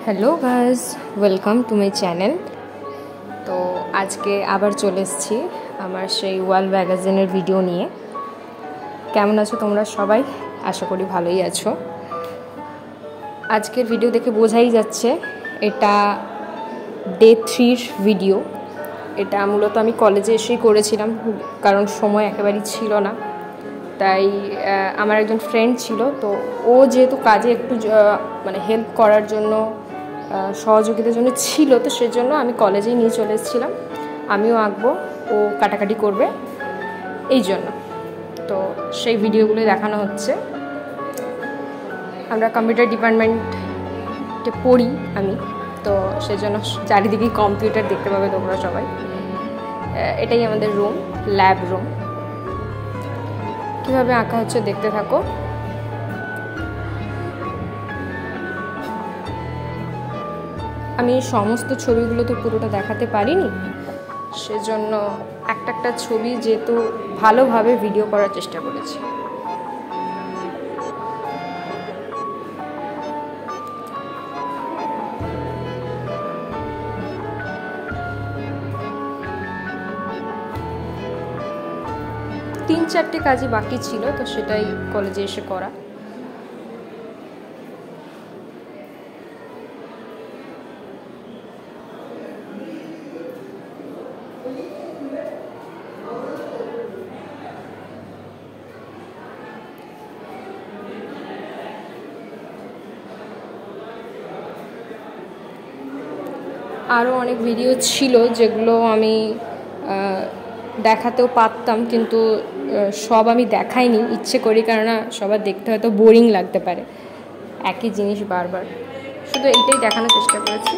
Hello guys, welcome to my channel. তো আজকে আবার চলে এসেছি আমার সেই ওয়াল ম্যাগাজিনের ভিডিও নিয়ে। কেমন আছো তোমরা সবাই? আশা করি ভালোই আছো। আজকের ভিডিও দেখে বোঝাই যাচ্ছে এটা ডে 3 ভিডিও। এটা মূলত আমি কলেজে এসেই করেছিলাম, কারণ সময় একেবারেই ছিল না। তাই আমার একজন ফ্রেন্ড ছিল, তো ও যেহেতু কাজে একটু হেল্প করার জন্য, সহযোগিতার জন্য ছিল, তো সেজন্য আমি কলেজেই নিয়ে চলে এসেছিলাম। আমিও আঁকবো, ও কাটাকাটি করবে, এই জন্য তো সেই ভিডিওগুলো দেখানো হচ্ছে। আমরা কম্পিউটার ডিপার্টমেন্টে পড়ি আমি, তো সেজন্য চারিদিকেই কম্পিউটার দেখতে পাবে তোমরা সবাই। এটাই আমাদের রুম, ল্যাব রুম। কীভাবে আঁকা হচ্ছে দেখতে থাকো। আমি সমস্ত ছবিগুলো তো পুরোটা দেখাতে পারিনি, সেজন্য একটা ছবি যেহেতু ভালোভাবে ভিডিও করার চেষ্টা করেছি। তিন চারটে কাজই বাকি ছিল, তো সেটাই কলেজে এসে করা। আরও অনেক ভিডিও ছিল যেগুলো আমি দেখাতেও পারতাম, কিন্তু সব আমি দেখাইনি ইচ্ছে করি, কেননা সবার দেখতে হয়তো বোরিং লাগতে পারে একই জিনিস বারবার। শুধু এইটাই দেখানোর চেষ্টা করেছি।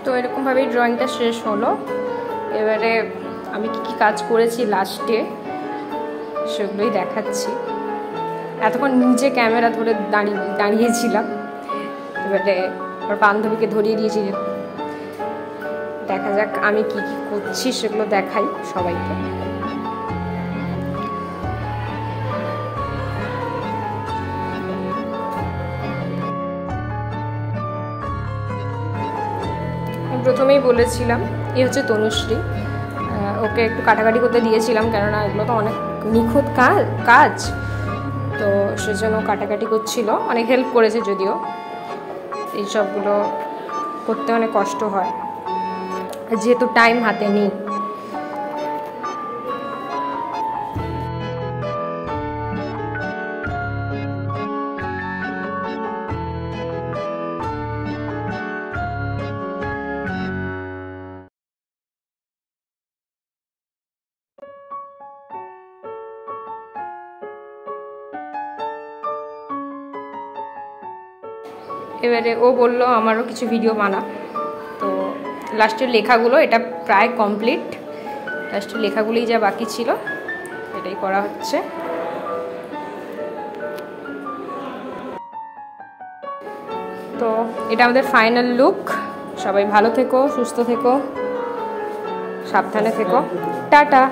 তো এরকমভাবেই ড্রয়িংটা শেষ হলো। এবারে আমি কি কাজ করেছি লাস্টে সেগুলোই দেখাচ্ছি। এতক্ষণ নিজে ক্যামেরা ধরে দাঁড়িয়েছিলাম, এবারে আমার বান্ধবীকে ধরিয়ে দিয়েছি। দেখা যাক আমি কি করছি, সেগুলো দেখাই সবাইকে। প্রথমেই বলেছিলাম এ হচ্ছে তনুশ্রী। ওকে একটু কাটাকাটি করতে দিয়েছিলাম, কেননা এগুলো তো অনেক নিখুঁত কাজ, তো সেজন্য কাটাকাটি করছিল। অনেক হেল্প করেছে, যদিও এইসবগুলো করতে অনেক কষ্ট হয় যেহেতু টাইম হাতে নেই। এবারে ও বলল আমারও কিছু ভিডিও বানা। তো লাস্টের লেখাগুলো, এটা প্রায় কমপ্লিট। লাস্টের লেখাগুলোই যা বাকি ছিল এটাই করা হচ্ছে। তো এটা আমাদের ফাইনাল লুক। সবাই ভালো থেকো, সুস্থ থেকো, সাবধানে থেকো। টাটা।